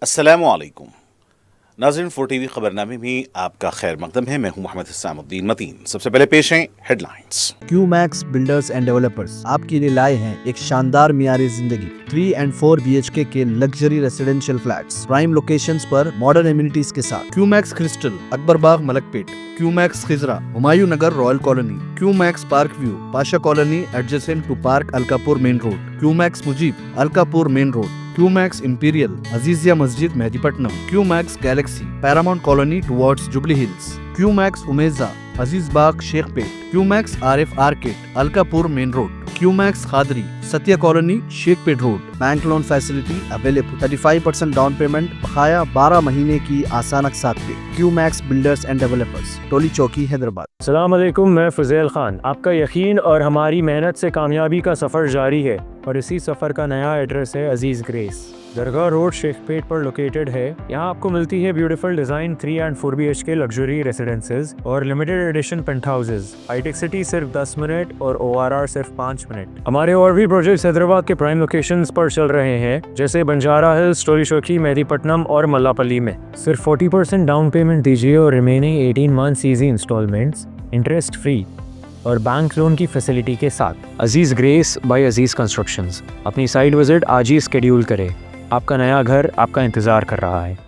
अस्सलामु अलैकुम नाज़रीन, 4 TV खबरनामे में आपका खैर मकदम है। मैं हूं मोहम्मद हिसामुद्दीन मतीन। सबसे पहले पेश हैं headlines. QMax builders and developers आपके लिए लाए हैं एक शानदार मियारी जिंदगी 3 and 4 BHK के luxury residential flats prime locations पर मॉडर्न एमिनिटीज के साथ। Qmax Crystal, Akbarbagh, Malakpet. Qmax Khizra, Humayun Nagar, Royal Colony. Qmax Park View, Pasha Colony adjacent to park Alkapur main road. Qmax Mujeeb, Alkapur main road. Qmax Imperial, Azizia Masjid, Mehdipatnam. Qmax Galaxy, Paramount Colony towards Jubilee Hills. Qmax Umeja, Aziz Bagh, Shaikpet. Qmax Arif Arcade, Alkapur main road. Qmax Khadri, Satya Colony, Shaikpet road. Bank loan facility available. 35% down payment, बकाया 12 महीने की आसान अक़सात पे। QMax builders and developers, टोली चौकी, हैदराबाद। अस्सलाम वालेकुम, मैं फुज़ैल खान। आपका यकीन और हमारी मेहनत से कामयाबी का सफ़र जारी है और इसी सफ़र का नया एड्रेस है अजीज़ ग्रेस, दरगाह रोड, शेखपेट पर लोकेटेड है। यहाँ आपको मिलती है beautiful design 3 and 4 BHK luxury residences और limited edition pent houses. Hitech City सिर्फ 10 मिनट और ORR सिर्फ 5 मिनट। हमारे और भी प्रोजेक्ट्स हैदराबाद के प्राइम लोकेशंस पर चल रहे हैं, जैसे बंजारा हिल्स, टोली चौकी, मेहदीपट्टनम और मल्लापल्ली में। सिर्फ 40% डाउन पेमेंट दीजिए और remaining 18 months easy installments interest free और बैंक लोन की फैसिलिटी के साथ। Aziz Grace by Aziz Constructions. अपनी साइट विजिट आज ही स्केड्यूल करें, आपका नया घर आपका इंतजार कर रहा है।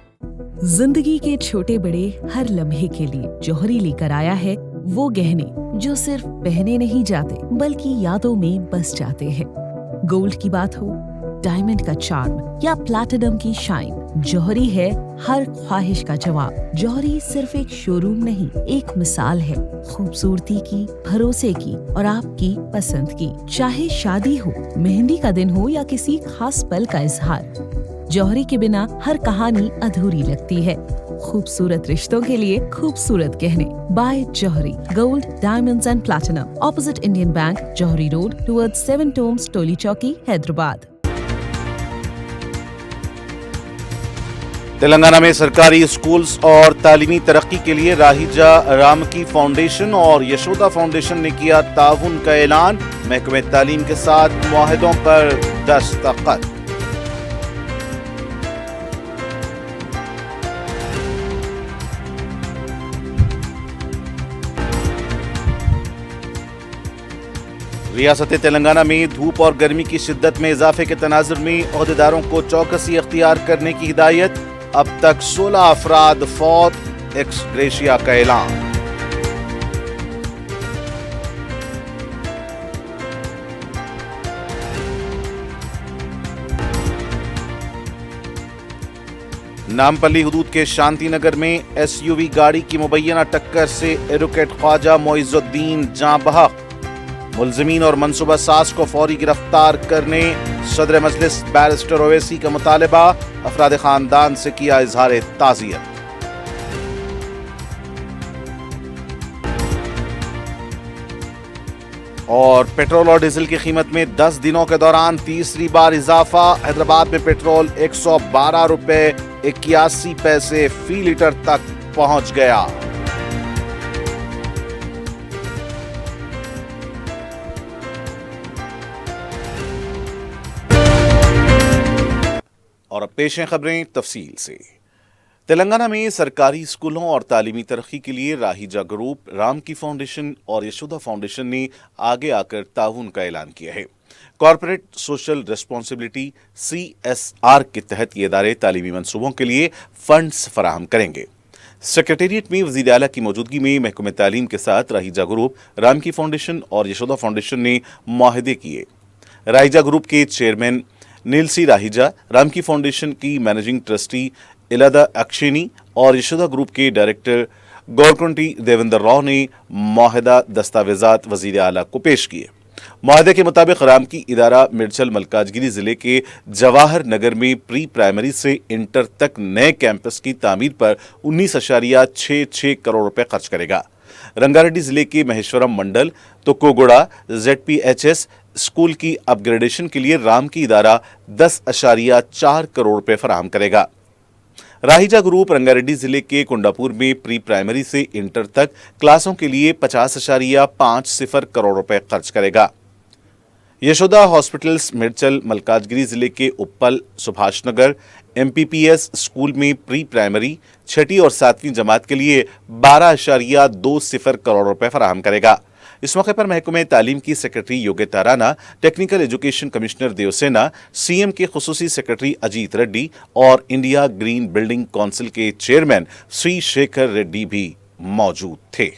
जिंदगी के छोटे बड़े हर लम्हे के लिए जौहरी लेकर आया है वो गहने जो सिर्फ पहने नहीं जाते बल्कि यादों में बस जाते हैं। गोल्ड की बात हो, डायमंड का चार्म या प्लैटिनम की शाइन, जौहरी है हर ख्वाहिश का जवाब। जौहरी सिर्फ एक शोरूम नहीं, एक मिसाल है खूबसूरती की, भरोसे की और आपकी पसंद की। चाहे शादी हो, मेहंदी का दिन हो या किसी खास पल का इजहार, जौहरी के बिना हर कहानी अधूरी लगती है। खूबसूरत रिश्तों के लिए खूबसूरत गहने by Jauhari, gold, diamonds and platinum, opposite Indian Bank, Jauhari road towards 7 tombs, Toli Chowki, Hyderabad. Telangana में सरकारी स्कूल्स और तालीमी तरक्की के लिए राहिजा रामकी फाउंडेशन और यशोदा फाउंडेशन ने किया ताउन का ऐलान। महकमे तालीम के साथ मुआहदों पर दस्तखत। रियासत तेलंगाना में धूप और गर्मी की शिद्दत में इजाफे के तनाजुर में ओहदेदारों को चौकसी अख्तियार करने की हिदायत। अब तक 16 अफराद फौत, एक्स ग्रेशिया का ऐलान। नामपल्ली हुदूद के शांति नगर में SUV गाड़ी की मुबैना टक्कर से एडवोकेट ख्वाजा मोइजुद्दीन जाँ बहक। मुलजिमीन और मनसूबा साज को फौरी गिरफ्तार करने सदर मजलिस बैरिस्टर ओवैसी का मुतालबा। अफराद खानदान से किया इजहार ताज़ियत। और पेट्रोल और डीजल की कीमत में 10 दिनों के दौरान तीसरी बार इजाफा। हैदराबाद में पेट्रोल 112 रुपए 81 पैसे फी लीटर तक पहुंच गया। और अब पेश हैं खबरें तफसील से। तेलंगाना में सरकारी स्कूलों और तालीमी तरक्की के लिए राहिजा ग्रुप, रामकी फाउंडेशन और यशोदा फाउंडेशन ने आगे आकर ताउन का ऐलान किया है। कॉर्पोरेट सोशल रिस्पॉन्सिबिलिटी CSR के तहत ये इदारे तालीमी मंसूबों के लिए फंड्स फराहम करेंगे। सेक्रेटेरिएट में वज़ीर आला की मौजूदगी में महकमे तालीम के साथ राहिजा ग्रुप, रामकी फाउंडेशन और यशोदा फाउंडेशन ने मुआहदे किए। राहिजा ग्रुप के चेयरमैन नीलसी राहिजा, रामकी फाउंडेशन की मैनेजिंग ट्रस्टी इलादा अक्षिनी और यशोदा ग्रुप के डायरेक्टर गौरकुंटी देवेंद्र राव ने मुआहदा दस्तावेजात वज़ीर आला को पेश किए। मुआहदे के मुताबिक रामकी इदारा मिर्चल मलकाजगिरी जिले के जवाहर नगर में प्री प्राइमरी से इंटर तक नए कैंपस की तामीर पर 19.66 करोड़ रुपए खर्च करेगा। रंगारेड्डी जिले के महेश्वरम मंडल तुक्कोगुड़ा ZPHS स्कूल की अपग्रेडेशन के लिए रामकी इदारा 10.4 करोड़ रुपए फराहम करेगा। राहिजा ग्रुप रंगारेड्डी जिले के कुंडापुर में प्री प्राइमरी से इंटर तक क्लासों के लिए 50.50 करोड़ रुपए खर्च करेगा। यशोदा हॉस्पिटल्स मिर्चल मलकाजगिरी जिले के उप्पल सुभाष नगर MPPS स्कूल में प्री प्राइमरी 6ठी और 7वीं जमात के लिए 12.20 करोड़ रुपए फराहम करेगा। इस मौके पर महकमे तालीम की secretary Yogita Rana, technical education commissioner Devasena, CM के खुसूसी सेक्रेटरी अजीत रेड्डी और इंडिया ग्रीन बिल्डिंग काउंसिल के चेयरमैन श्री शेखर रेड्डी भी मौजूद थे।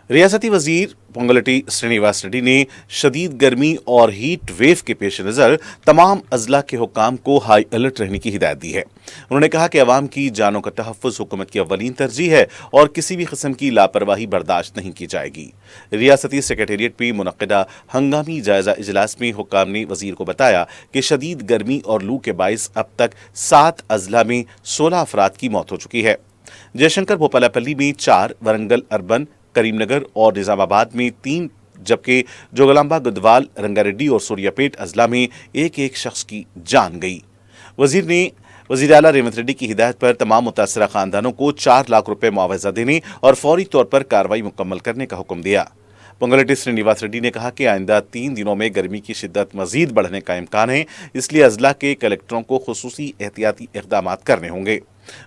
रियासती वजीर पोंगलटी श्रीनिवास रेड्डी ने शदीद गर्मी और हीट वेव के पेश नज़र तमाम अजला के हुकाम को हाई अलर्ट रहने की हिदायत दी है। उन्होंने कहा कि अवाम की जानों का तहफ़्फ़ुज़ हुकूमत की अव्वलीन तरजीह है और किसी भी किस्म की लापरवाही बर्दाश्त नहीं की जाएगी। रियासती सेक्रेटेरिएट में मुनक़िदा हंगामी जायज़ा इजलास में हुकाम ने वजीर को बताया कि शदीद गर्मी और लू के बाइस अब तक 7 अजला में 16 अफराद की मौत हो चुकी है। जयशंकर भोपालापल्ली में 4, वरंगल अर्बन, करीमनगर और निजामाबाद में 3, जबकि जोगलांबा, गुदवाल, रंगारेड्डी और सूर्यापेट अजला में एक शख्स की जान गई। वजीर ने वजीर आला रेवंत रेड्डी की हिदायत पर तमाम मुतासरा खानदानों को 4 लाख रुपए मुआवजा देने और फौरी तौर पर कार्रवाई मुकम्मल करने का हुक्म दिया। पोंगलटी श्रीनिवास रेड्डी ने कहा कि आइंदा 3 दिनों में गर्मी की शिद्दत मजीद बढ़ने का इम्कान है, इसलिए अजला के कलेक्टरों को खुसूसी एहतियाती इक़दामात करने होंगे।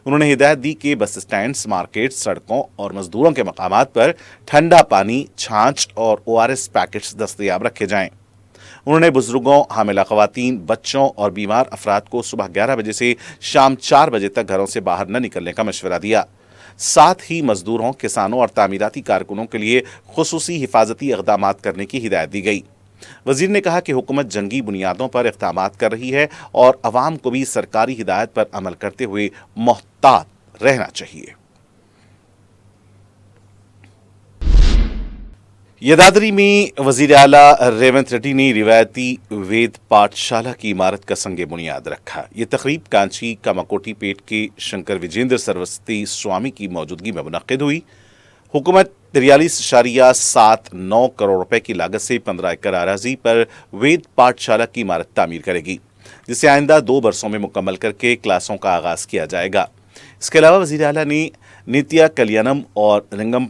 उन्होंने हिदायत दी कि बस स्टैंड्स, मार्केट, सड़कों और मजदूरों के मकामात पर ठंडा पानी, छाछ और ORS पैकेट्स दस्तयाब रखे जाएं। उन्होंने बुजुर्गों, हामिला खवातीन, बच्चों और बीमार अफराद को सुबह 11 बजे से शाम 4 बजे तक घरों से बाहर न निकलने का मशवरा दिया। साथ ही मजदूरों, किसानों और तामीराती कारकुनों के लिए खुसूसी हिफाजती इक़दामात करने की हिदायत दी गई। वजीर ने कहा कि हुकूमत जंगी बुनियादों पर इक़दामात कर रही है और अवाम को भी सरकारी हिदायत पर अमल करते हुए मोहतात रहना चाहिए। यदादरी में वजीर आला रेवंत रेड्डी ने रिवायती वेद पाठशाला की इमारत का संगे बुनियाद रखा। ये तकरीब कांची कामाकोटी पेट के शंकर विजेंद्र सरस्वती स्वामी की मौजूदगी में मुनक्किद हुई। हुकूमत 43.79 करोड़ रुपए की लागत से 15 एकड़ अराजी पर वेद पाठशाला की इमारत तामीर करेगी, जिसे आइंदा 2 बरसों में मुकम्मल करके क्लासों का आगाज किया जाएगा। इसके अलावा वज़ीर आला ने नित्या कल्याणम और रंगम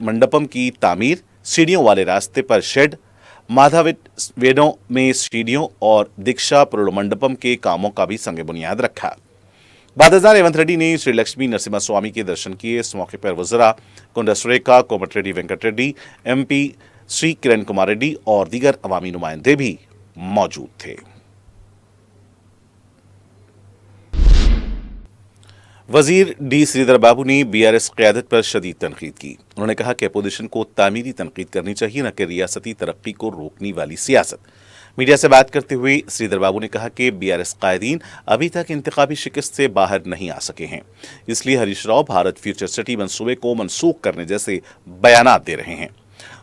मंडपम की तामीर, सीढ़ियों वाले रास्ते पर शेड, माधवेडों में सीढ़ियों और दीक्षा मंडपम के कामों का भी संग बुनियाद रखा। बादशाह रेवंत रेड्डी ने श्री लक्ष्मी नरसिम्हा स्वामी के दर्शन किए। इस मौके पर वज़रा कुंडा सुरेखा, कोमट रेड्डी वेंकट रेड्डी, MP श्री किरण कुमार रेड्डी और दीगर अवामी नुमाइंदे भी मौजूद थे। वजीर D श्रीधर बाबू ने BRS क़यादत पर शदीद तनकीद की। उन्होंने कहा कि अपोजिशन को तामीरी तनकीद करनी चाहिए, न कि रियासती तरक्की को रोकने वाली सियासत। मीडिया से बात करते हुए श्रीधर बाबू ने कहा कि BRS कायदीन अभी तक इंतखाबी शिकस्त से बाहर नहीं आ सके हैं, इसलिए हरीश राव भारत फ्यूचर सिटी मंसूबे को मनसूख करने जैसे बयानात दे रहे हैं।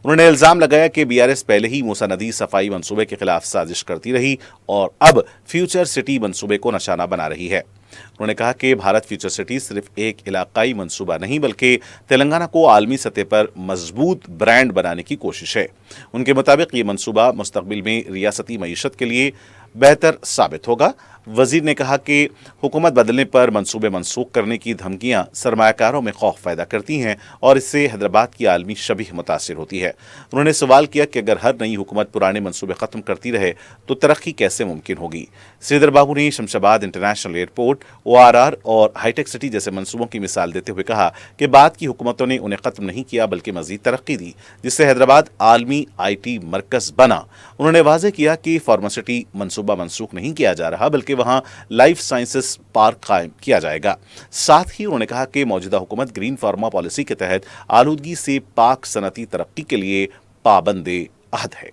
उन्होंने इल्जाम लगाया कि BRS पहले ही मूसा नदी सफाई मंसूबे के खिलाफ साजिश करती रही और अब फ्यूचर सिटी मंसूबे को निशाना बना रही है। उन्होंने कहा कि भारत फ्यूचर सिटी सिर्फ एक इलाकाई मंसूबा नहीं बल्कि तेलंगाना को आलमी सतह पर मजबूत ब्रांड बनाने की कोशिश है। उनके मुताबिक ये मंसूबा मुस्तकबिल में रियासती मईशत के लिए बेहतर साबित होगा। वजीर ने कहा कि हुकूमत बदलने पर मंसूबे मनसूख करने की धमकियां सरमायाकारों में खौफ पैदा करती हैं और इससे हैदराबाद की आलमी शबीह मुतासिर होती है। उन्होंने सवाल किया कि अगर हर नई हुकूमत पुराने मंसूबे ख़त्म करती रहे तो तरक्की कैसे मुमकिन होगी। श्रीधर बाबू ने शमशाबाद इंटरनेशनल एयरपोर्ट, ORR और हाईटेक सिटी जैसे मंसूबों की मिसाल देते हुए कहा कि बाद की हुकूमतों ने उन्हें ख़त्म नहीं किया बल्कि मजीद तरक्की दी, जिससे हैदराबाद आलमी IT मरकज़ बना। उन्होंने वाज़ेह किया कि फार्मासिटी मंसूबा मनसूख नहीं किया जा रहा बल्कि वहां लाइफ साइंसेस पार्क कायम किया जाएगा। साथ ही उन्होंने कहा कि मौजूदा हुकूमत ग्रीन फार्मा पॉलिसी के तहत आलूदगी से पाक सनती तरक्की के लिए पाबंदे अहद है।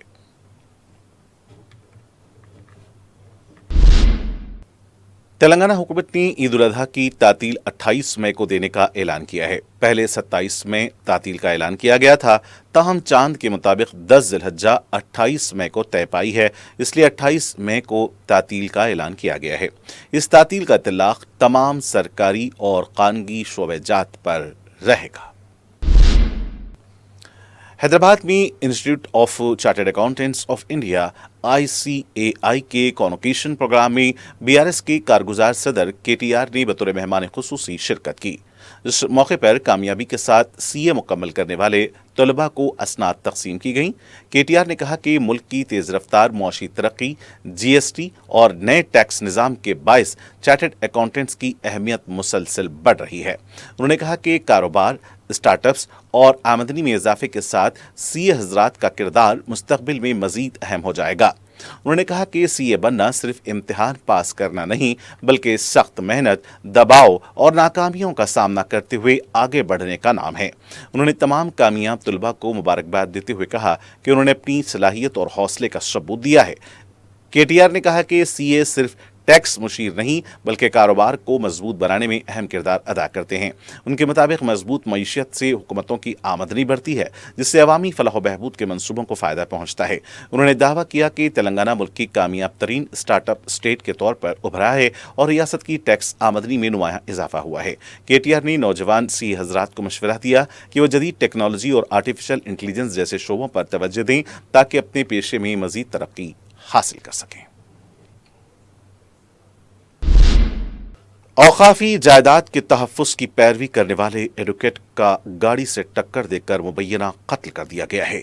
तेलंगाना हुकूमत ने ईद उल अजहा की तातील 28 मई को देने का ऐलान किया है। पहले 27 मई तातील का ऐलान किया गया था, ताहम चांद के मुताबिक 10 ज़िलहज्जा 28 मई को तय पाई है, इसलिए 28 मई को तातील का ऐलान किया गया है। इस तातील का इत्तलाक तमाम सरकारी और कानूनी शोबेजात पर रहेगा। हैदराबाद में institute of chartered accountants of India ICAI के कॉन्वोकेशन प्रोग्राम में BRS के कारगुजार सदर KTR ने बतौर मेहमान खुसूसी शिरकत की। इस मौके पर कामयाबी के साथ सीए मुकम्मल करने वाले तलबा को असनाद तकसीम की गई। केटीआर ने कहा कि मुल्क की तेज रफ्तार मौशी तरक्की, जीएसटी और नए टैक्स निज़ाम के बायस चार्टर्ड अकाउंटेंट्स की अहमियत मुसलसल बढ़ रही है। उन्होंने कहा कि कारोबार, स्टार्टअप्स और आमदनी में इजाफे के साथ सीए हजरात का किरदार मुस्तकबिल में मजीद अहम हो जाएगा। उन्होंने कहा कि सीए बनना सिर्फ इम्तिहान पास करना नहीं, बल्कि सख्त मेहनत, दबाव और नाकामियों का सामना करते हुए आगे बढ़ने का नाम है। उन्होंने तमाम कामयाब तलबा को मुबारकबाद देते हुए कहा कि उन्होंने अपनी सलाहियत और हौसले का सबूत दिया है। केटीआर ने कहा कि सीए सिर्फ टैक्स मुशीर नहीं, बल्कि कारोबार को मजबूत बनाने में अहम किरदार अदा करते हैं। उनके मुताबिक मजबूत मईशत से हुकूमतों की आमदनी बढ़ती है, जिससे अवामी फलाह व बहबूद के मंसूबों को फ़ायदा पहुंचता है। उन्होंने दावा किया कि तेलंगाना मुल्क की कामयाब तरीन स्टार्टअप स्टेट के तौर पर उभरा है और रियासत की टैक्स आमदनी में नुमाया इजाफा हुआ है। केटीआर ने नौजवान सीए हजरात को मशवरा दिया कि वो जदीद टेक्नोलॉजी और आर्टिफिशियल इंटेलिजेंस जैसे शोबों पर तवज्जो दें ताकि अपने पेशे में मजीद तरक्की हासिल कर सकें। औकाफी जायदाद के तहफ़्फ़ुज़ की पैरवी करने वाले एडवोकेट का गाड़ी से टक्कर देकर मुबैना कत्ल कर दिया गया है।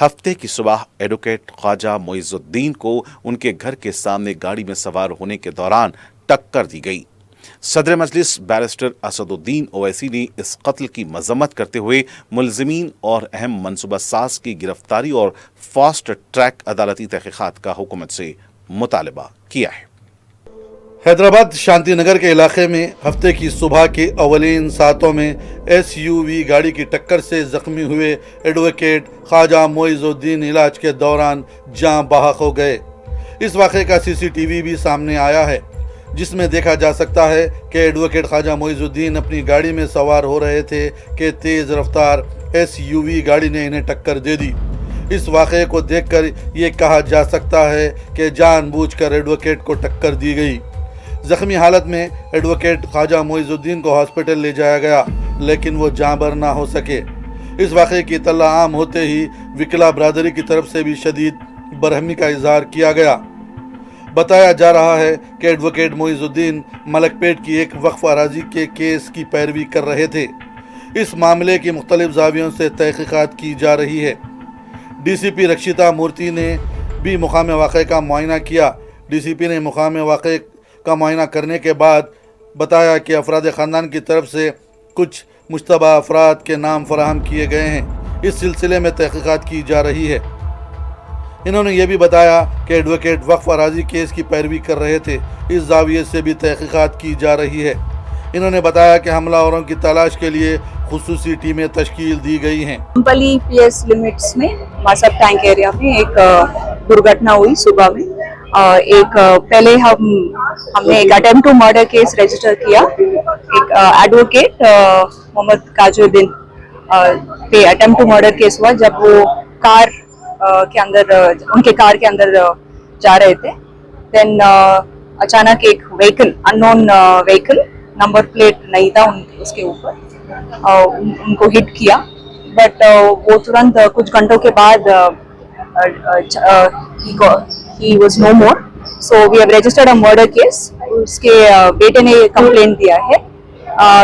हफ्ते की सुबह एडवोकेट ख्वाजा मोइज़ुद्दीन को उनके घर के सामने गाड़ी में सवार होने के दौरान टक्कर दी गई। सदर मजलिस बैरिस्टर असदुद्दीन ओवैसी ने इस कत्ल की मजम्मत करते हुए मुलजिमीन और अहम मनसूबा साज की गिरफ्तारी और फास्ट ट्रैक अदालती तहकीकात का हुकूमत से मुतालबा किया है। हैदराबाद शांति नगर के इलाके में हफ्ते की सुबह के अवलीन सातों में एसयूवी गाड़ी की टक्कर से जख्मी हुए एडवोकेट ख्वाजा मोइज़ुद्दीन इलाज के दौरान जाँ बहक हो गए। इस वाक़े का सीसीटीवी भी सामने आया है, जिसमें देखा जा सकता है कि एडवोकेट ख्वाजा मोइज़ुद्दीन अपनी गाड़ी में सवार हो रहे थे कि तेज़ रफ्तार एसयूवी गाड़ी ने इन्हें टक्कर दे दी। इस वाक़े को देखकर ये कहा जा सकता है कि जानबूझकर एडवोकेट को टक्कर दी गई। जख्मी हालत में एडवोकेट ख्वाजा मोइज़ुद्दीन को हॉस्पिटल ले जाया गया, लेकिन वो जाँबर ना हो सके। इस वाक़े की इत्तला आम होते ही विकला बरादरी की तरफ से भी शदीद बरहमी का इजहार किया गया। बताया जा रहा है कि एडवोकेट मोइज़ुद्दीन मलकपेट की एक वक्फ अराजी के केस की पैरवी कर रहे थे। इस मामले की मुख्तलिफ ज़ावियों से तहक़ीक़ात की जा रही है। डीसीपी रक्षिता मूर्ति ने भी मुकाम वाक़े का मुआयना किया। डीसीपी ने मुकाम वाक़े का मुआयना करने के बाद बताया कि अफराद ख़ानदान की तरफ से कुछ मुश्तबा अफराद के नाम फराहम किए गए हैं। इस सिलसिले में तहक़ीक़ात की जा रही है। इन्होंने ये भी बताया कि एडवोकेट वक्फ अराजी केस की पैरवी कर रहे थे। इस जाविये से भी तहक़ीक़ात की जा रही है। इन्होंने बताया कि हमलावरों की तलाश के लिए खुसूसी टीमें तश्कील दी गई हैं। कंपली पीएस लिमिट्स में मासब टैंक एरिया में एक दुर्घटना हुई सुबह में। पहले हमने एक attempt to murder case register किया। एक एडवोकेट मोहम्मद काजुद्दीन पे अटेम्प्ट टू मर्डर केस हुआ जब वो कार के अंदर उनके कार के अंदर जा रहे थे। देन अचानक एक vehicle, unknown vehicle, number plate नहीं था उसके ऊपर, उनको हिट किया। बट वो तुरंत कुछ घंटों के बाद he was no more, so we have registered a murder case. उसके बेटे ने कंप्लेंट दिया है,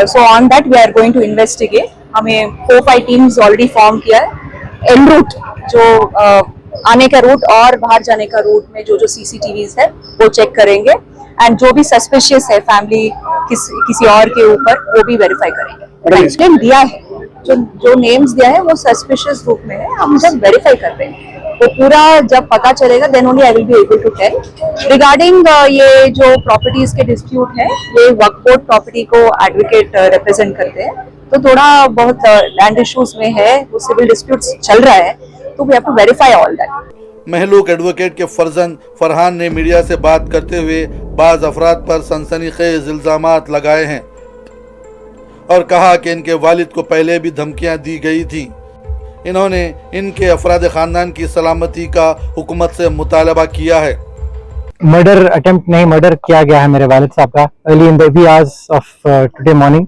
so on that we are going to investigate. हमें 4-5 टीम्स ऑलरेडी फॉर्म किया है। एन रूट जो आने का रूट और बाहर जाने का रूट में जो CCTVs है वो चेक करेंगे, एंड जो भी सस्पिशियस है फैमिली किसी और के ऊपर वो भी वेरीफाई करेंगे। एक्सप्लेन दिया है, जो नेम्स दिया है वो सस्पिशियस ग्रुप में है। हम जब वेरीफाई कर रहे हैं वो पूरा जब पता चलेगा then only I will be able to tell. Regarding ये जो प्रॉपर्टीज के डिस्प्यूट है, ये वक्फ बोर्ड प्रॉपर्टी को एडवोकेट रिप्रेजेंट करते हैं, तो थोड़ा बहुत लैंड इश्यूज में है, वो सिविल डिस्प्यूट्स चल रहा है, तो we have to verify all that. महलूक एडवोकेट के फर्जंद फरहान ने मीडिया से बात करते हुए बाज़ अफराद पर सनसनीखेज इल्ज़ामात लगाए हैं और कहा कि इनके वालिद को पहले भी धमकियां दी गई थी। इन्होंने इनके अफराद ख़ानदान की सलामती का हुकूमत से मुतालबा किया है। मर्डर अटेम्प्ट नहीं, मर्डर किया गया है मेरे वालिद साहब का early in the wee hours of today morning.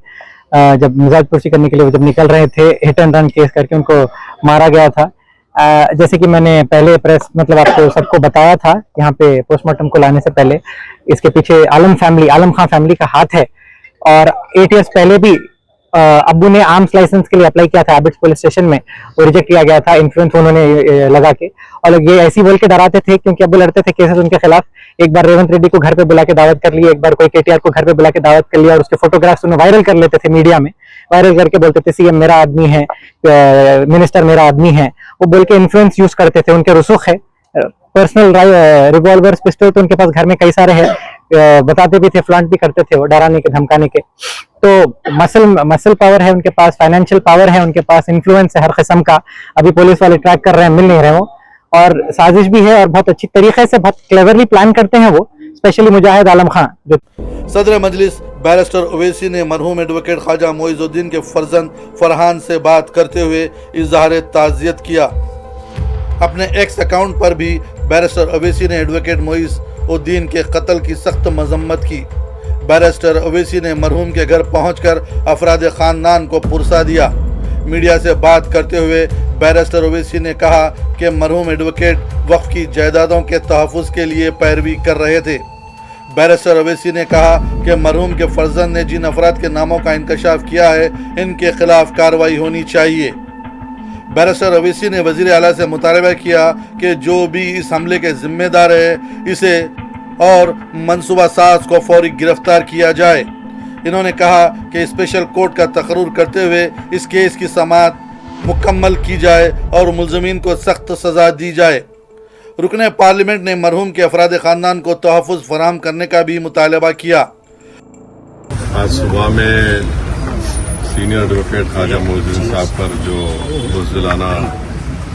जब मिजाज पुरसी करने के लिए वो जब निकल रहे थे, हिट एंड रन केस करके उनको मारा गया था। जैसे कि मैंने पहले प्रेस आपको सबको बताया था, यहाँ पे पोस्टमार्टम को लाने से पहले इसके पीछे आलम खां फैमिली का हाथ है। और 8 इयर्स पहले भी अब्बू ने आर्म्स लाइसेंस के लिए अप्लाई किया था एबिट्स पुलिस स्टेशन में, वो रिजेक्ट किया गया था इन्फ्लुएंस उन्होंने लगा के, और ये ऐसी बोल के डराते थे क्योंकि अब्बू लड़ते थे केसेस उनके खिलाफ। एक बार रेवंत रेड्डी को घर पे बुला के दावत कर ली, एक बार कोई केटीआर को घर पे बुला के दावत कर लिया, और उसके फोटोग्राफ्स उन्हें वायरल कर लेते थे मीडिया में, वायरल करके बोलते थे सीएम मेरा आदमी है, मिनिस्टर मेरा आदमी है, वो बोल के इन्फ्लुएंस यूज करते थे। उनके रसूख है, पर्सनल रिवॉल्वर्स पिस्टल तो उनके पास घर में कई सारे हैं, बताते भी थे, फ्लॉन्ट भी करते थे वो, डराने के धमकाने के। तो मसल पावर है उनके पास, फाइनेंशियल पावर है उनके पास, इन्फ्लुएंस है हर किस्म का। अभी पुलिस वाले ट्रैक कर रहे हैं, मिल नहीं रहे वो, और साजिश भी है और बहुत अच्छी तरीके से, बहुत क्लेवरली प्लान करते हैं वो, स्पेशली मुजाहिद आलम खान जो सदर मजलिस बैरिस्टर ओवैसी ने मरहूम एडवोकेट ख्वाजा मोइजुद्दीन के फर्जंद फरहान से बात करते हुए इजहार ताज़ियत किया। अपने एक्स अकाउंट पर भी बैरिस्टर ओवैसी ने एडवोकेट मोइजुद्दीन के कत्ल की सख्त मजम्मत की। बैरिस्टर ओवैसी ने मरहूम के घर पहुंचकर अफराद खानदान को पुरसा दिया। मीडिया से बात करते हुए बैरिस्टर ओवैसी ने कहा कि मरहूम एडवोकेट वक्फ की जायदादों के तहफ़्फ़ुज़ के लिए पैरवी कर रहे थे। बैरिस्टर ओवैसी ने कहा कि मरहूम के फर्जंद ने जिन अफराद के नामों का इंकशाफ किया है, इनके खिलाफ कार्रवाई होनी चाहिए। बैरिस्टर ओवैसी ने वज़ीर आला से मुतालबा किया कि जो भी इस हमले के जिम्मेदार है, इसे और मनसूबा साज को फौरी गिरफ्तार किया जाए। इन्होंने कहा कि स्पेशल कोर्ट का तकर्रुर करते हुए इस केस की समाअत मुकम्मल की जाए और मुलज़मीन को सख्त सज़ा दी जाए। रुकने पार्लियामेंट ने मरहूम के अफराद ख़ानदान को तहफ़्फ़ुज़ फराहम करने का भी मुतालबा किया। आज सुबह में सीनियर एडवोकेट ख्वाजा मोइजुद्दीन साहब पर जो बुज़दिलाना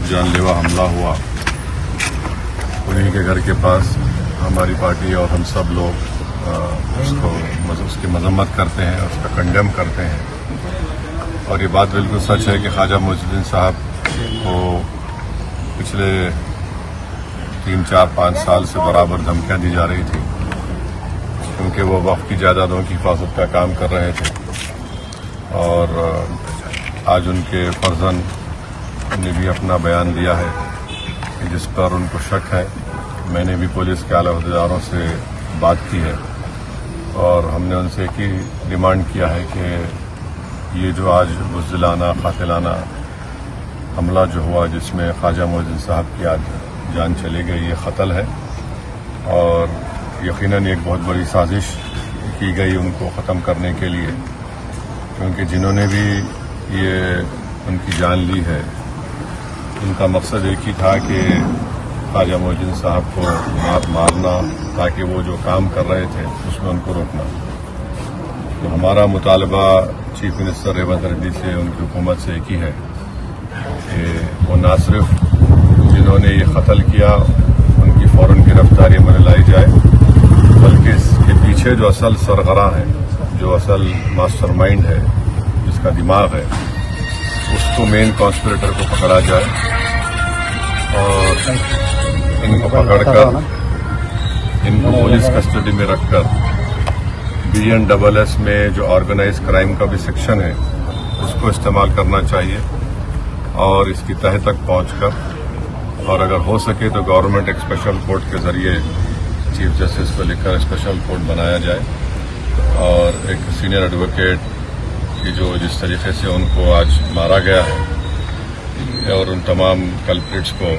जानलेवा हमला हुआ, उन्हीं के घर के पास हमारी पार्टी और हम सब लोग उसकी मजम्मत करते हैं, उसका कंडेम करते हैं। और ये बात बिल्कुल सच है कि ख्वाजा मोइजुद्दीन साहब को पिछले 3, 4, 5 साल से बराबर धमकियां दी जा रही थी, क्योंकि वो वक्फ की जायदादों की हिफाजत का काम कर रहे थे। और आज उनके फर्जंद ने भी अपना बयान दिया है कि जिस पर उनको शक है। मैंने भी पुलिस के आला अहदेदारों से बात की है और हमने उनसे एक ही डिमांड किया है कि ये जो आज बुज़दिलाना कातिलाना हमला जो हुआ, जिसमें ख्वाजा मोइजुद्दीन साहब की आज जान चली गई, ये क़त्ल है और यकीनन एक बहुत बड़ी साजिश की गई उनको ख़त्म करने के लिए, क्योंकि जिन्होंने भी ये उनकी जान ली है, उनका मकसद एक ही था कि ख्वाजा मोइजुद्दीन साहब को मारना, ताकि वो जो काम कर रहे थे उसमें उनको रोकना। तो हमारा मुतालबा चीफ मिनिस्टर रेवंत रेड्डी से, उनकी हुकूमत से एक ही है कि वो ना सिर्फ जिन्होंने ये कत्ल किया उनकी फौरन गिरफ्तारी में लाई जाए, बल्कि इसके पीछे जो असल सरगरा है, जो असल मास्टरमाइंड है, जिसका दिमाग है, उसको मेन कॉन्स्पिरेटर को पकड़ा जाए और इनको पकड़कर इनको पुलिस कस्टडी में रखकर BNSS में जो ऑर्गेनाइज क्राइम का भी सेक्शन है उसको इस्तेमाल करना चाहिए और इसकी तह तक पहुंचकर, और अगर हो सके तो गवर्नमेंट एक स्पेशल कोर्ट के जरिए चीफ जस्टिस को लिखकर स्पेशल कोर्ट बनाया जाए और एक सीनियर एडवोकेट की जो जिस तरीके से उनको आज मारा गया है और उन तमाम कल्प्रिट्स को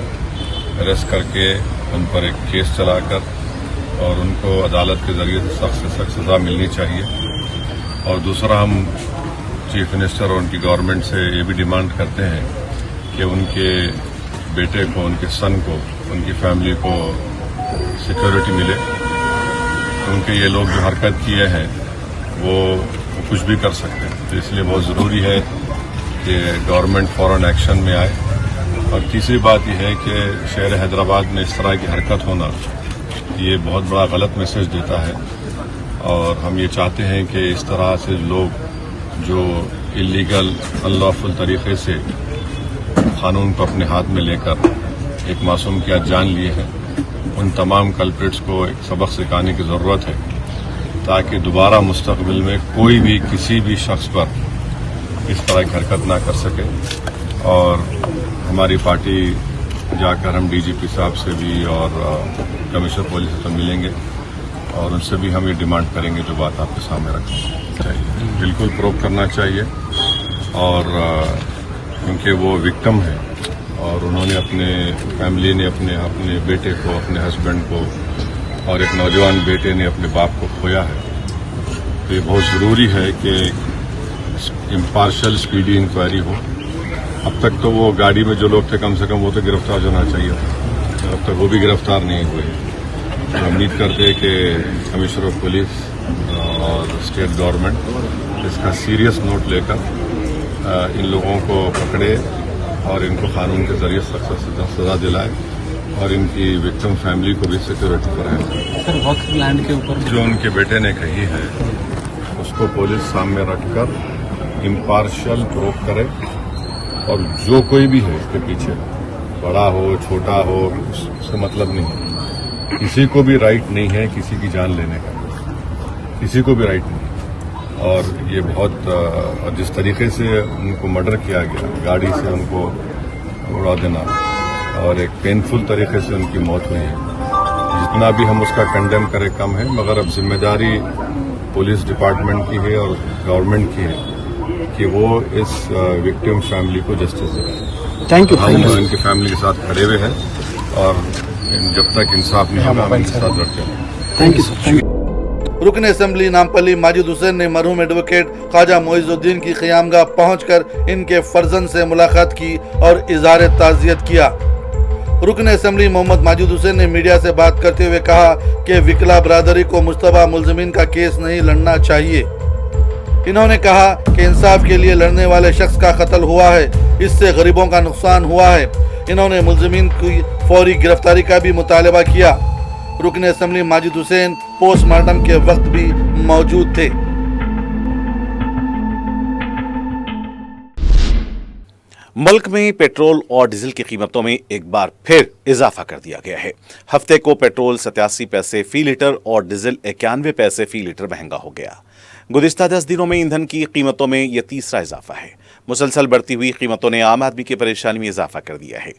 अरेस्ट करके उन पर एक केस चलाकर और उनको अदालत के जरिए सख्त से सख्त सज़ा मिलनी चाहिए। और दूसरा, हम चीफ मिनिस्टर और उनकी गवर्नमेंट से ये भी डिमांड करते हैं कि उनके बेटे को, उनके सन को, उनकी फैमिली को सिक्योरिटी मिले, क्योंकि ये लोग जो हरकत किए हैं वो कुछ भी कर सकते हैं। तो इसलिए बहुत ज़रूरी है कि गवर्नमेंट फौरन एक्शन में आए। और तीसरी बात यह है कि शहर हैदराबाद में इस तरह की हरकत होना ये बहुत बड़ा गलत मैसेज देता है और हम ये चाहते हैं कि इस तरह से लोग जो इलीगल अनलॉफुल तरीके से कानून को अपने हाथ में लेकर एक मासूम की आज जान लिए हैं, उन तमाम कल्प्रिट्स को एक सबक सिखाने की ज़रूरत है, ताकि दोबारा मुस्तकबिल में कोई भी किसी भी शख्स पर इस तरह की हरकत ना कर सके। और हमारी पार्टी जाकर हम DGP साहब से भी और कमिश्नर पुलिस से तो मिलेंगे और उनसे भी हम ये डिमांड करेंगे जो बात आपके सामने रखनी चाहिए, बिल्कुल प्रूव करना चाहिए। और क्योंकि वो विक्टिम है और उन्होंने अपने फैमिली ने अपने बेटे को, अपने हस्बैंड को और एक नौजवान बेटे ने अपने बाप को खोया है, तो ये बहुत ज़रूरी है कि इम्पार्शियल स्पीडी इंक्वायरी हो। अब तक तो वो गाड़ी में जो लोग थे कम से कम वो तो गिरफ्तार होना चाहिए था, अब तक वो भी गिरफ्तार नहीं हुए। तो उम्मीद करते हैं कि कमिश्नर ऑफ पुलिस और स्टेट गवर्नमेंट इसका सीरियस नोट लेकर इन लोगों को पकड़े और इनको कानून के जरिए सख्त से सजा दिलाए और इनकी विक्टिम फैमिली को भी सिक्योरिटी कराए। सर वक्फ लैंड के ऊपर जो उनके बेटे ने कही है उसको पुलिस सामने रखकर इम्पार्शियल प्रूव करे और जो कोई भी है इसके पीछे, बड़ा हो छोटा हो, उससे मतलब नहीं है। किसी को भी राइट नहीं है किसी की जान लेने का, किसी को भी राइट नहीं। और ये बहुत जिस तरीके से उनको मर्डर किया गया, गाड़ी से उनको उड़ा देना और एक पेनफुल तरीके से उनकी मौत हुई है, जितना भी हम उसका कंडेम करें कम है। मगर अब जिम्मेदारी पुलिस डिपार्टमेंट की है और गवर्नमेंट की है कि वो इस विक्टिम फैमिली को जस्टिस दे। Thank you. हम इनकी फैमिली के साथ खड़े हुए हैं और जब तक इंसाफ नहीं होगा हम इनके साथ लड़ते हैं। Thank you sir. Thank you. रुकन असम्बली नामपल्ली माजिद हुसैन ने मरहूम एडवोकेट ख्वाजा मोइजुद्दीन की क़यामगाह पहुंचकर इनके फर्जंद से मुलाकात की और इज़हार ताज़ियत किया। रुकन असम्बली मोहम्मद माजिद हुसैन ने मीडिया से बात करते हुए कहा कि विकला बरादरी को मुश्तबा मुलज़िमीन का केस नहीं लड़ना चाहिए। इन्होंने कहा कि इंसाफ के लिए लड़ने वाले शख्स का कत्ल हुआ है, इससे गरीबों का नुकसान हुआ है। इन्होंने मुलज़िमीन की फौरी गिरफ्तारी का भी मुतालबा किया। रुकन असम्बली माजिद हुसैन पोस्टमार्टम के वक्त भी मौजूद थे। मुल्क में पेट्रोल और डीजल की कीमतों में एक बार फिर इजाफा कर दिया गया है। हफ्ते को पेट्रोल 87 पैसे फी लीटर और डीजल 91 पैसे फी लीटर महंगा हो गया। गुज़िश्ता 10 दिनों में ईंधन की कीमतों में यह तीसरा इजाफा है। मुसलसल बढ़ती हुई कीमतों ने आम आदमी की परेशानी में इजाफा कर दिया है।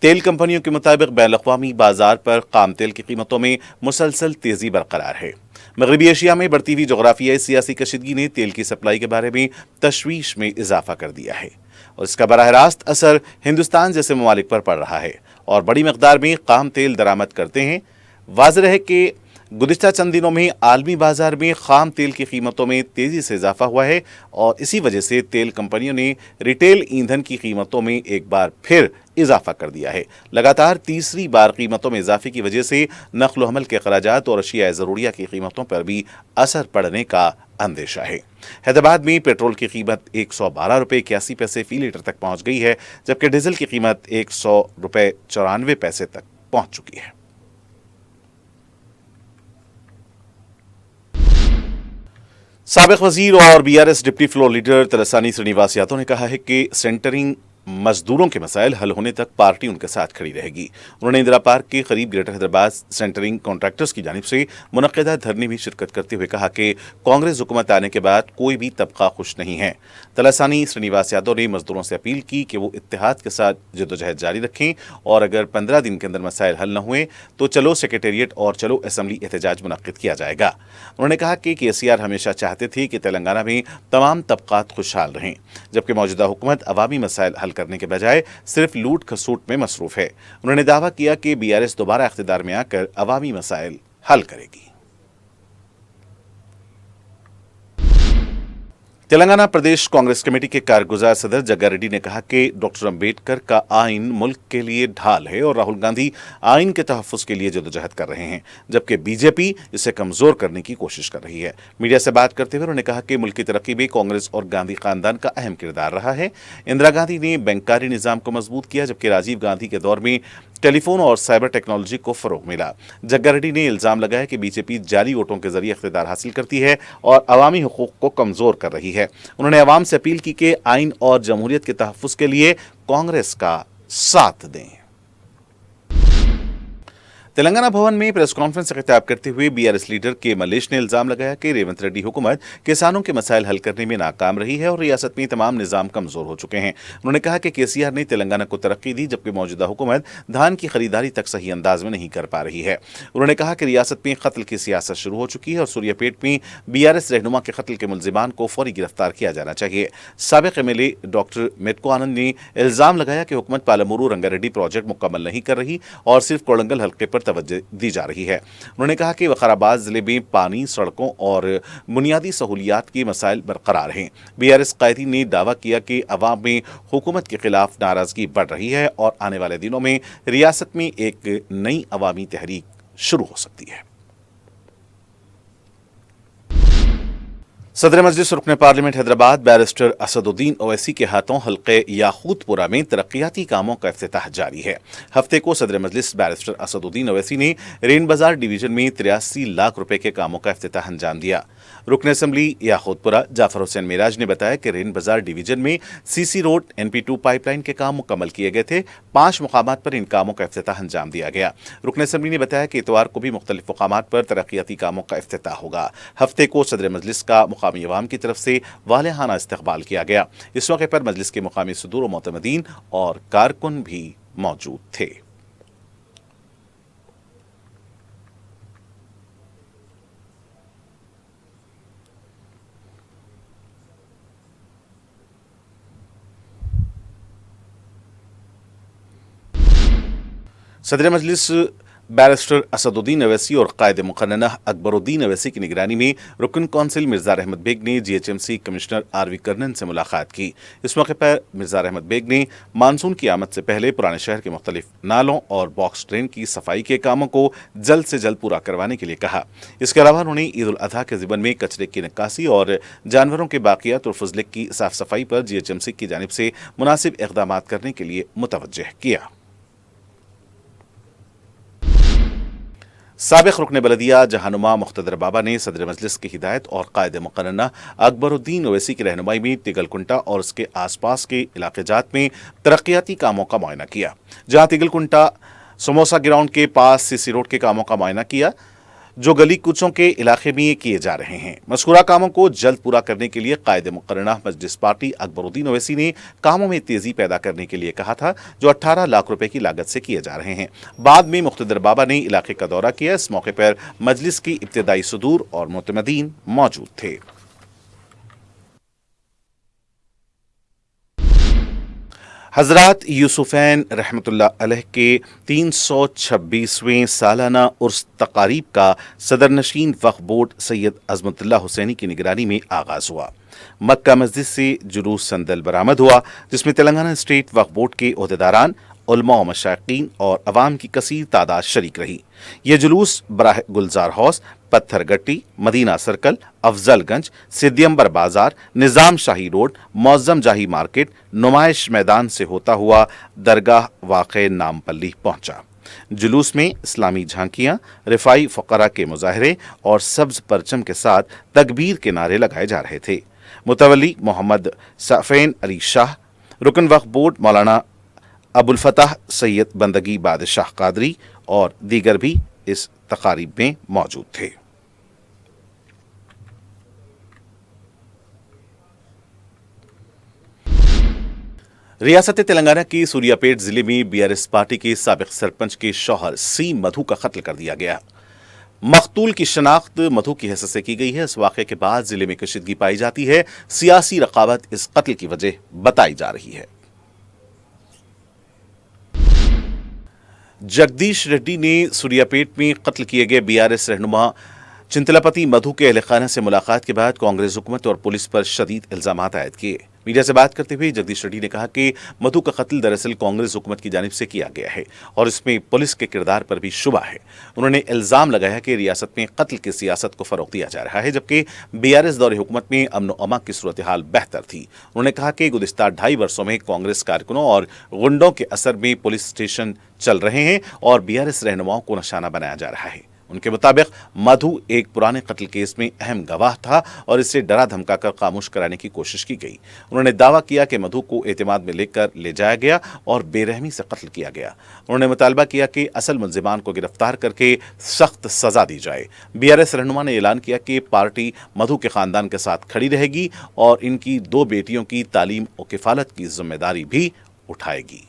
तेल कंपनियों के मुताबिक बैनुल-अक़वामी बाजार पर खाम तेल की कीमतों में मुसलसल तेजी बरकरार है। मगरबी एशिया में बढ़ती हुई जोग्राफियाई सियासी कशीदगी ने तेल की सप्लाई के बारे में तशवीश में इजाफा कर दिया है और इसका बराह रास्त असर हिंदुस्तान जैसे ममालिक पर पड़ रहा है और बड़ी मकदार में खाम तेल दरामद करते हैं। वाज़ेह है कि गुज़िश्ता चंद दिनों में आलमी बाजार में खाम तेल की कीमतों में तेजी से इजाफा हुआ है और इसी वजह से तेल कंपनियों ने रिटेल ईंधन की कीमतों में एक बार फिर इजाफा कर दिया है। लगातार तीसरी बार कीमतों में इजाफे की वजह से नक्ल हमल के अखराजात और अशिया ज़रूरिया की कीमतों पर भी असर पड़ने का अंदेशा है। हैदराबाद में पेट्रोल की कीमत 112 रुपये 81 पैसे फी लीटर तक पहुंच गई है, जबकि डीजल की कीमत 100 रुपये 94 पैसे तक पहुंच चुकी है। साबिक वजीर और BRS deputy floor leader Talasani Srinivas Yadav ने कहा है कि सेंटरिंग मजदूरों के मसाइल हल होने तक पार्टी उनके साथ खड़ी रहेगी। उन्होंने इंदिरा पार्क के करीब ग्रेटर हैदराबाद सेंटरिंग कॉन्ट्रैक्टर्स की जानिब से मुनक्किदा धरने में शिरकत करते हुए कहा कि कांग्रेस हुकूमत आने के बाद कोई भी तबका खुश नहीं है। तलसानी श्रीनिवास यादव ने मजदूरों से अपील की कि वो इत्तेहाद के साथ जद्दोजहद जारी रखें और अगर 15 दिन के अंदर मसाइल हल न हुए तो चलो सेक्रेटेरिएट और चलो असम्बली एहतजाज मुनक्किद किया जाएगा। उन्होंने कहा कि केसीआर हमेशा चाहते थे कि तेलंगाना में तमाम तबकात खुशहाल रहें, जबकि मौजूदा हुकूमत अवामी मसाइल हल करने के बजाय सिर्फ लूट खसूट में मसरूफ है। उन्होंने दावा किया कि बीआरएस दोबारा इख्तिदार में आकर अवामी मसाइल हल करेगी। तेलंगाना प्रदेश कांग्रेस कमेटी के कारगुजार सदर जग्गा रेड्डी ने कहा कि डॉक्टर अंबेडकर का आइन मुल्क के लिए ढाल है और राहुल गांधी आइन के तहफ़्फ़ुज़ के लिए जद्दोजहद कर रहे हैं, जबकि बीजेपी इसे कमज़ोर करने की कोशिश कर रही है। मीडिया से बात करते हुए उन्होंने कहा कि मुल्क की तरक्की में कांग्रेस और गांधी खानदान का अहम किरदार रहा है। इंदिरा गांधी ने बैंकारी निज़ाम को मजबूत किया, जबकि राजीव गांधी के दौर में टेलीफोन और साइबर टेक्नोलॉजी को फरोग मिला। जग्गा रेड्डी ने इल्जाम लगाया कि बीजेपी जाली वोटों के जरिए इख्तिदार हासिल करती है और अवामी हुकूक को कमजोर कर रही है। उन्होंने अवाम से अपील की कि आइन और जमहूरियत के तहफ़्फ़ुज़ के लिए कांग्रेस का साथ दें। तेलंगाना भवन में प्रेस कॉन्फ्रेंस से खिताब करते हुए बीआरएस लीडर के मलेश ने इल्जाम लगाया कि रेवंत रेड्डी हुकूमत किसानों के मसाइल हल करने में नाकाम रही है और रियासत में तमाम निजाम कमजोर हो चुके हैं। उन्होंने कहा कि केसीआर ने तेलंगाना को तरक्की दी, जबकि मौजूदा हुकूमत धान की खरीदारी तक सही अंदाज में नहीं कर पा रही है। उन्होंने कहा कि रियासत में कत्ल की सियासत शुरू हो चुकी है और सूर्यापेट में बीआरएस रहनुमा के कत्ल के मुलजिमान को फौरी गिरफ्तार किया जाना चाहिए। साबिक एमएलए डॉक्टर मेटको आनंद ने इल्जाम लगाया कि हुकूमत पालमूरू रंगारेड्डी प्रोजेक्ट मुकम्मल नहीं कर रही और सिर्फ कोड़ंगल हल्के पर तवज्जो दी जा रही है। उन्होंने कहा कि वकाराबाद जिले में पानी, सड़कों और बुनियादी सहूलियात के मसाइल बरकरार हैं। बीआरएस कायदीन ने दावा किया कि अवाम में हुकूमत के खिलाफ नाराजगी बढ़ रही है और आने वाले दिनों में रियासत में एक नई अवामी तहरीक शुरू हो सकती है। सदर मजलिस रुकन पार्लियामेंट हैदराबाद बैरिस्टर असदुद्दीन ओवैसी के हाथों हल्के याकूतपुरा में तरक्याती कामों का इफ्तिताह जारी है। हफ्ते को सदर मजलिस बैरिस्टर असदुद्दीन ओवैसी ने रेन बाजार डिवीजन में 83 लाख रुपए के कामों का इफ्तिताह अंजाम दिया। रुकन असम्बली याकूतपुरा जाफर हुसैन मिराज ने बताया कि रेन बाजार डिवीजन में सीसी रोड, NP2 पाइपलाइन के काम मुकम्मल किए गए थे। 5 मुकामात पर इन कामों का इफ्तिताह अंजाम दिया गया। रुकन असम्बली ने बताया कि इतवार को भी मुख्तलिफ मुकामात पर तरक्याती कामों का इफ्तिताह होगा। हफ्ते को सदर मजलिस का मुकामी अवाम की तरफ से वालेहाना इस्तकबाल किया गया। इस मौके पर मजलिस के मुकामी सदूर व मोतमदीन और कारकुन भी मौजूद थे। सदर मजलिस बैरिस्टर असदुद्दीन ओवैसी और कायद मुकन्नना अकबरुद्दीन ओवैसी की निगरानी में रुकन कौंसिल मिर्जा रहमत बेग ने GHMC कमिश्नर RV कर्नन से मुलाकात की। इस मौके पर मिर्जा रहमत बेग ने मानसून की आमद से पहले पुराने शहर के मुख्तलिफ नालों और बॉक्स ड्रेन की सफाई के कामों को जल्द से जल्द पूरा करवाने के लिए कहा। इसके अलावा उन्होंने ईद उल अजहा के ज़िमन में कचरे की निकासी और जानवरों के बाकियात और फजलिक की साफ सफाई पर GHMC की जानिब से मुनासिब इक़दाम करने के लिए मुतवज्जह किया। साबिक रुकन बलदिया जहानुमा मुख्तदर बाबा ने सदर मजलिस की हिदायत और कायद मुकर्रना अकबरुद्दीन ओवैसी की रहनुमाई में तिगलकुंटा और उसके आसपास के इलाके जात में तरक्याती कामों का मुआयना किया। जहां तिगलकुंटा समोसा ग्राउंड के पास सीसी रोड के कामों का मुआयना किया, जो गली कूचों के इलाके में किए जा रहे हैं। मज़कूरा कामों को जल्द पूरा करने के लिए कायद मुकर्रना मजलिस पार्टी अकबरुद्दीन ओवैसी ने कामों में तेजी पैदा करने के लिए कहा था, जो 18 लाख रुपए की लागत से किए जा रहे हैं। बाद में मुख्तदर बाबा ने इलाके का दौरा किया। इस मौके पर मजलिस की इब्तिदाई सदूर और मुतमदीन मौजूद थे। हजरत यूसुफैन रहमतुल्लाह अलैह के 326वें सालाना उर्स तकारीब का सदर नशीन वक्फ बोर्ड सैयद अज़मतुल्लाह हुसैनी की निगरानी में आगाज हुआ। मक्का मस्जिद से जुलूस संदल बरामद हुआ, जिसमें तेलंगाना स्टेट वक्फ बोर्ड के ओहदेदारान, उलमा व मशाइकीन और अवाम की कसीर तादाद शरीक रही। यह जुलूस बराह गुलजार हाउस, पत्थर गट्टी, मदीना सर्कल, अफजलगंज, सिद्धियम्बर बाजार, निज़ाम शाही रोड, मौज़म जाही मार्केट, नुमाइश मैदान से होता हुआ दरगाह वाक़े नामपल्ली पहुंचा। जुलूस में इस्लामी झांकियां, रिफाई फ़क़रा के मुजाहरे और सब्ज़ परचम के साथ तकबीर के नारे लगाए जा रहे थे। मुतवल्ली मोहम्मद सफ़ेन अली शाह, रुकन वक्फ बोर्ड मौलाना अबुल फताह सैयद बंदगी बादशाह कादरी और दीगर भी इस तकारीब में मौजूद थे। रियासत तेलंगाना की सूर्यापेट जिले में बीआरएस पार्टी के साबिक सरपंच के शौहर सी मधु का कत्ल कर दिया गया। मकतूल की शनाख्त मधु की हैसियत से की गई है। इस वाक़े के बाद जिले में कशीदगी पाई जाती है। सियासी रकावत इस कत्ल की वजह बताई जा रही है। जगदीश रेड्डी ने सूर्यापेट में कत्ल किए गए बीआरएस रहनुमा चिंतलापति मधु के अहल खाना से मुलाकात के बाद कांग्रेस हुकूमत और पुलिस पर शदीद इल्जामात आयद किए। मीडिया से बात करते हुए जगदीश रेड्डी ने कहा कि मधु का कत्ल दरअसल कांग्रेस हुकूमत की जानिब से किया गया है और इसमें पुलिस के किरदार पर भी शुबा है। उन्होंने इल्जाम लगाया कि रियासत में कत्ल की सियासत को फरोग दिया जा रहा है, जबकि बीआरएस दौरे हुकूमत में अमन अमा की सूरत हाल बेहतर थी। उन्होंने कहा कि गुज़िश्ता 2.5 वर्षों में कांग्रेस कारकुनों और गुंडों के असर में पुलिस स्टेशन चल रहे हैं और बीआरएस रहनुमाओं को निशाना बनाया जा रहा है। उनके मुताबिक मधु एक पुराने कत्ल केस में अहम गवाह था और इससे डरा धमकाकर खामोश कराने की कोशिश की गई। उन्होंने दावा किया कि मधु को एतमाद में लेकर ले जाया गया और बेरहमी से कत्ल किया गया। उन्होंने मुतालबा किया कि असल मुल्जिमान को गिरफ्तार करके सख्त सजा दी जाए। बीआरएस रहनुमा ने ऐलान किया कि पार्टी मधु के खानदान के साथ खड़ी रहेगी और इनकी 2 बेटियों की तालीम और किफालत की जिम्मेदारी भी उठाएगी।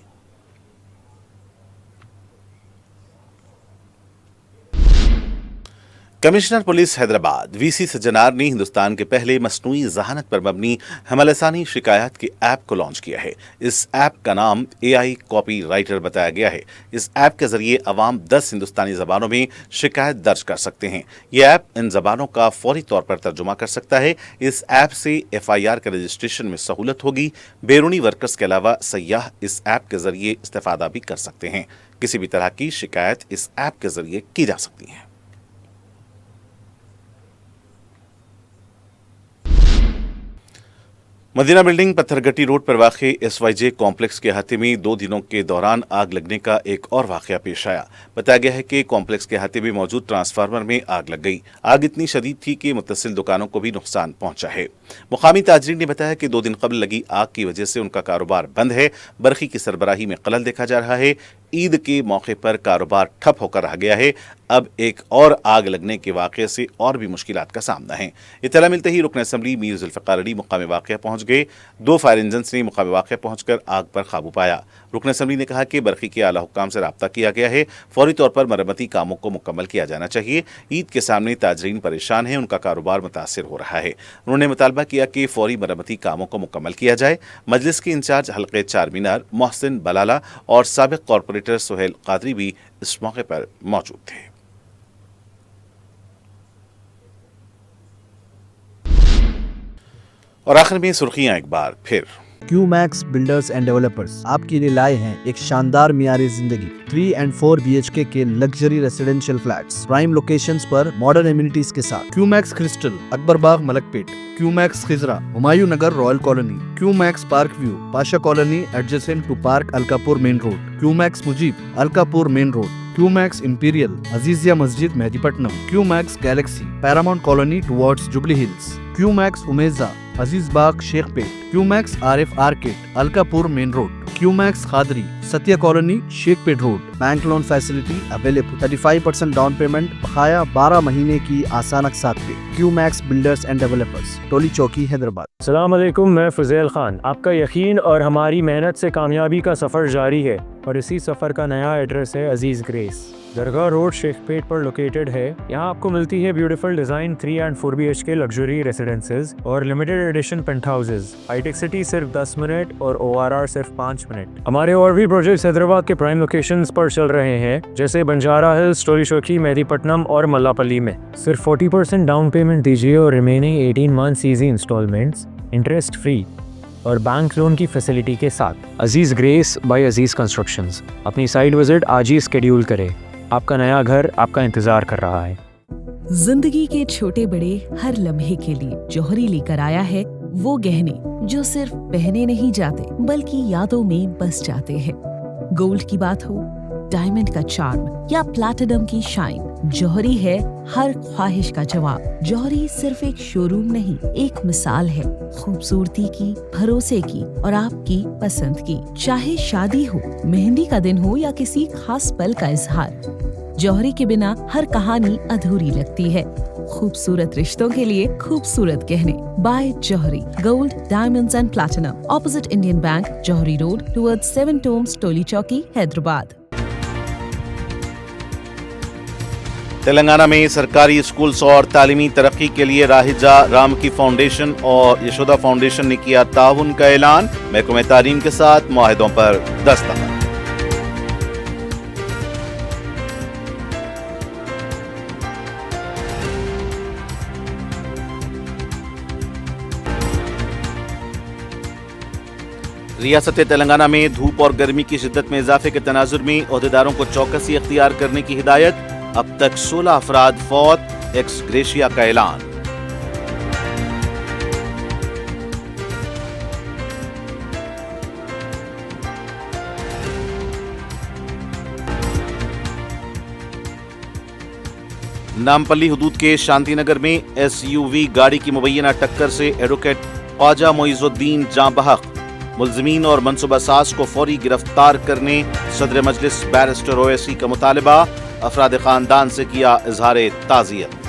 Commissioner police Hyderabad VC Sajjanar ने हिंदुस्तान के पहले मसनूई ज़हानत पर मबनी हमलसानी शिकायत के ऐप को लॉन्च किया है। इस ऐप का नाम AI कॉपी राइटर बताया गया है। इस ऐप के जरिए अवाम 10 हिंदुस्तानी ज़बानों में शिकायत दर्ज कर सकते हैं। यह ऐप इन ज़बानों का फौरी तौर पर तर्जुमा कर सकता है। इस ऐप से FIR के रजिस्ट्रेशन में सहूलत होगी। बैरूनी वर्कर्स के अलावा सयाह इस ऐप के जरिए इस्तेफादा भी कर सकते हैं। किसी भी तरह की शिकायत इस ऐप के जरिए की जा सकती है। मदीना बिल्डिंग पत्थरगट्टी रोड पर वाक़े SYJ कॉम्प्लेक्स के अहाते में 2 दिनों के दौरान आग लगने का एक और वाक़या पेश आया। बताया गया है कि कॉम्प्लेक्स के अहाते में मौजूद ट्रांसफार्मर में आग लग गई। आग इतनी शदीद थी कि मुत्तसिल दुकानों को भी नुकसान पहुंचा है। मुकामी ताजरीन ने बताया कि 2 दिन कबल लगी आग की वजह से उनका कारोबार बंद है। बरखी की सरबराही में खलल देखा जा रहा है। ईद के मौके पर कारोबार ठप होकर रह गया है। अब एक और आग लगने के वाक़े से और भी मुश्किलात का सामना है। इत्तला मिलते ही रुकन असम्बली मीर जुल्फ़िकार अली मुकाम वाक़या पहुंच गए। 2 फायर इंजन्स ने मुकाम वाक़या पहुंचकर आग पर काबू पाया। रुकन असम्बली ने कहा कि बरखी के आला हुक्काम से राब्ता किया गया है। फौरी तौर पर मरम्मती कामों को मुकम्मल किया जाना चाहिए। ईद के सामने ताजरीन परेशान हैं, उनका कारोबार मुतासिर हो रहा है। उन्होंने मुतालबा किया कि फौरी मरम्मती कामों को मुकम्मल किया जाए। मजलिस के इंचार्ज हल्के चार मीनार मोहसिन बलाला और साबिक कॉरपोरेटर सुहेल कादरी भी इस मौके पर मौजूद थे। और आखिर में सुर्खियां एक बार फिर। क्यूमैक्स बिल्डर्स एंड डेवलपर्स आपके लिए लाए हैं एक शानदार मियारी जिंदगी 3 and 4 BHK के luxury residential flats prime locations पर मॉडर्न एमिनिटीज के साथ। Qmax Crystal Akbarbagh Malakpet, Qmax Khizra Humayun Nagar Royal Colony, Qmax Park View Pasha Colony adjacent to park Alkapur main road, Qmax Mujeeb Alkapur main road, Qmax Imperial Azizia Masjid Mehdipatnam, Qmax Galaxy Paramount Colony towards Jubilee Hills, Qmax Umeja Aziz Bagh Shaikpet, Qmax RF Arcade Alkapur main road, Qmax Khadri Satya Colony Shaikpet road. Bank loan facility available. 35% down payment बकाया 12 महीने की आसान अक़सात पे। QMax builders and developers, टोली चौकी हैदराबाद। अस्सलाम वालेकुम, मैं फुज़ैल खान। आपका यकीन और हमारी मेहनत से कामयाबी का सफ़र जारी है और इसी सफ़र का नया एड्रेस है अजीज़ ग्रेस। दरगाह रोड शेखपेट पर लोकेटेड है। यहाँ आपको मिलती है beautiful design 3 and 4 BHK luxury residences और limited edition pent houses. Hitech City सिर्फ 10 मिनट और ORR सिर्फ 5 मिनट। हमारे और भी प्रोजेक्ट्स हैदराबाद के प्राइम लोकेशंस पर चल रहे हैं, जैसे बंजारा हिल्स, टोली चौकी, मेहदीपट्टनम और मल्लापल्ली में। सिर्फ 40% डाउन पेमेंट दीजिए और remaining 18 months easy installments interest free और बैंक लोन की फैसिलिटी के साथ। Aziz Grace by Aziz Constructions. अपनी साइट विजिट आज ही स्केड्यूल करें। आपका नया घर आपका इंतजार कर रहा है। जिंदगी के छोटे बड़े हर लम्हे के लिए जौहरी लेकर आया है वो गहने जो सिर्फ पहने नहीं जाते बल्कि यादों में बस जाते हैं। गोल्ड की बात हो, डायमंड का चार्म या प्लैटिनम की शाइन, जौहरी है हर ख्वाहिश का जवाब। जौहरी सिर्फ एक शोरूम नहीं, एक मिसाल है खूबसूरती की, भरोसे की और आपकी पसंद की। चाहे शादी हो, मेहंदी का दिन हो या किसी खास पल का इजहार, जौहरी के बिना हर कहानी अधूरी लगती है। खूबसूरत रिश्तों के लिए खूबसूरत गहने by Jauhari. Gold, diamonds and platinum, opposite Indian Bank, Jauhari road towards 7 tombs, Toli Chowki, Hyderabad. Telangana में सरकारी स्कूल्स और तालीमी तरक्की के लिए राहिजा राम की फाउंडेशन और यशोदा फाउंडेशन ने किया ताउन का ऐलान। महकमे तालीम के साथ मुआहदों पर दस्तखत। रियासत तेलंगाना में धूप और गर्मी की शिद्दत में इजाफे के तनाजुर में ओहदेदारों को चौकसी इख्तियार करने की हिदायत। अब तक 16 अफराद फौत, एक्स ग्रेशिया का ऐलान। नामपल्ली हदूद के शांति नगर में SUV गाड़ी की मुबैना टक्कर से एडवोकेट ख्वाजा मोइजुद्दीन जाँ बहक। मुलजिमीन और मनसूबा साज को फौरी गिरफ्तार करने सदर मजलिस बैरिस्टर ओवैसी का मुतालबा। अफराद खानदान से किया इजहार ताज़ियत।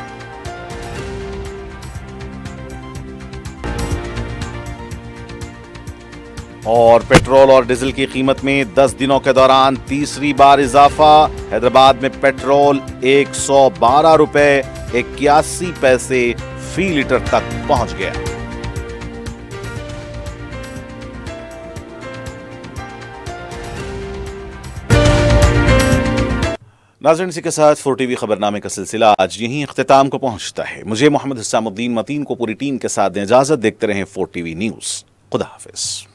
और पेट्रोल और डीजल की कीमत में 10 दिनों के दौरान तीसरी बार इजाफा। हैदराबाद में पेट्रोल 112 रुपए 81 पैसे फी लीटर तक पहुंच गया। नाज़रीन, इसी के साथ 4TV खबरनामे का सिलसिला आज यहीं इख्तिताम को पहुंचता है। मुझे मोहम्मद हुसैनुद्दीन मतीन को पूरी टीम के साथ दें इजाजत। देखते रहें 4TV न्यूज़। खुदा हाफिज।